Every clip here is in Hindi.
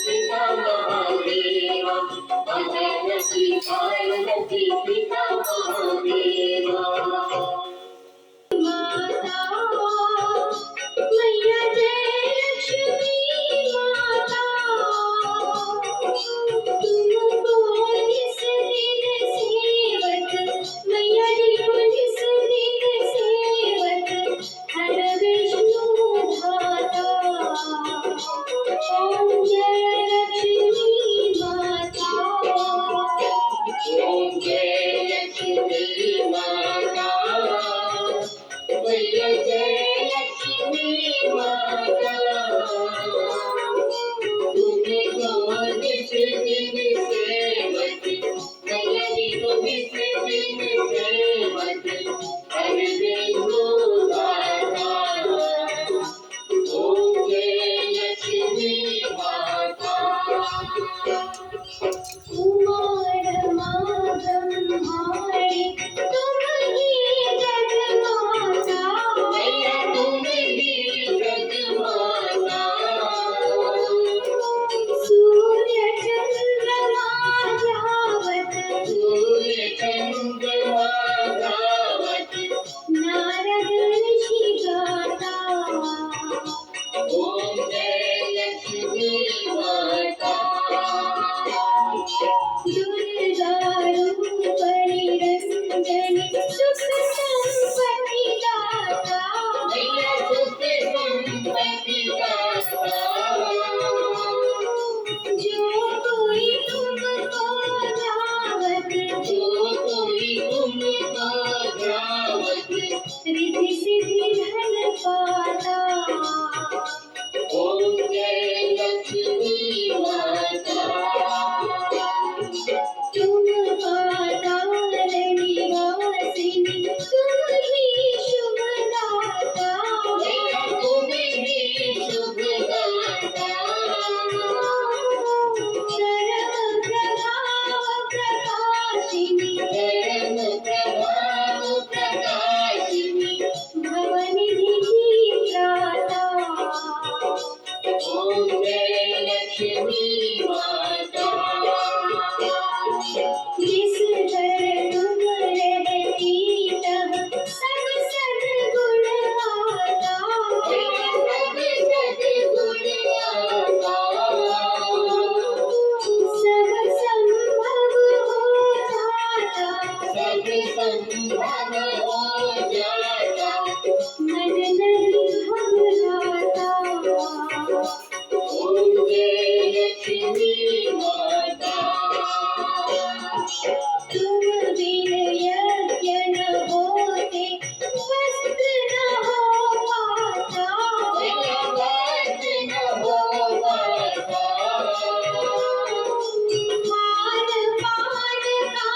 पिता महादेवा अजयति पार्वती पिता महादेवा माता मैया जय लक्ष्मी माता तुमको इस दिन सेवक मैया जी को इस दिन सेवक हर विष्णु धाता ओम जय लक्ष्मी माता ओम जय लक्ष्मी माता मैया जय लक्ष्मी माता तुमको इस दिन सेवक मैया जी को इस दिन सेवक हर विष्णु दाता ओम जय लक्ष्मी माता कुमार माँ ब्रह्माणी तुम ही जगमाता मैया तुम ही जगमाता सूर्य चंद्रमा जावत नारद ऋषि गाता ओम जय लक्ष्मी माता दुर्गा रूपणी रंजनी सुख संपत्ति दाता मैया सुख संपत्ति दाता जो कोई तुमको धावत रिद्धि सिद्धि धन पाता ओम जय लक्ष्मी माता तुम पातालनी वासिनी तुम ही शुभ दाता तुम ही शुभ दाता धर्म प्रभाव प्रकाशिनी भवनिधि त्राता ओम जय लक्ष्मी माता जिस घर तुम रहती तब सब सद्गुण आता सब सद्गुण आता सब संभव हो जाता सब संभव हो जाता मन नहीं घबराता ओम जय लक्ष्मी माता तुम बिन यज्ञ न होते वस्त्र न हो पाता वस्त्र न हो पाता खान पान का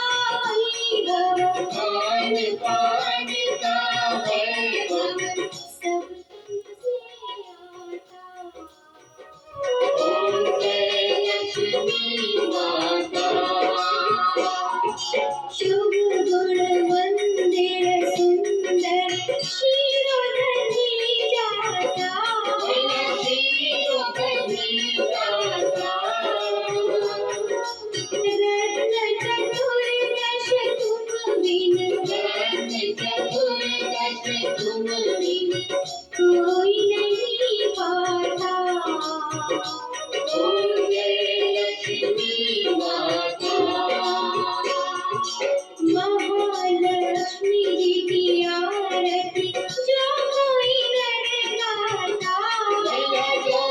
वैभव खान पान का वैभव सब तुमसे आता ओम जय लक्ष्मी माता शुभ गुण मंदिर सुंदर शिरोधनी जाता शिरोधनी जाता रत्न चतुर्दश तुम बिन रत्न चतुर्दश तुम बिन कोई नहीं पाता ओम जय लक्ष्मी माता महालक्ष्मी जी की आरती जो कोई नर गाता जो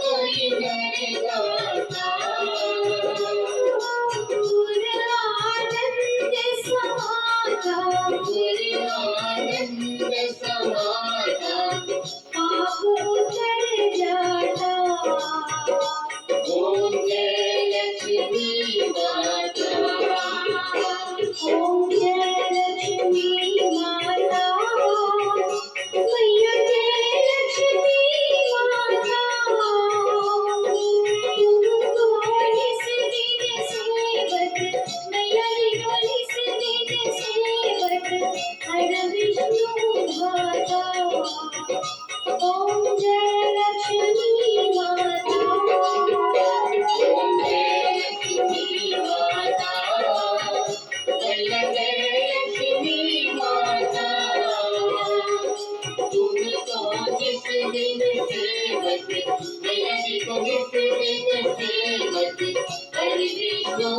कोई नर गाता पूर्ण आनंद समाता पूर्ण आनंद समाता पाप उतर जाता सेवक हरि विष्णु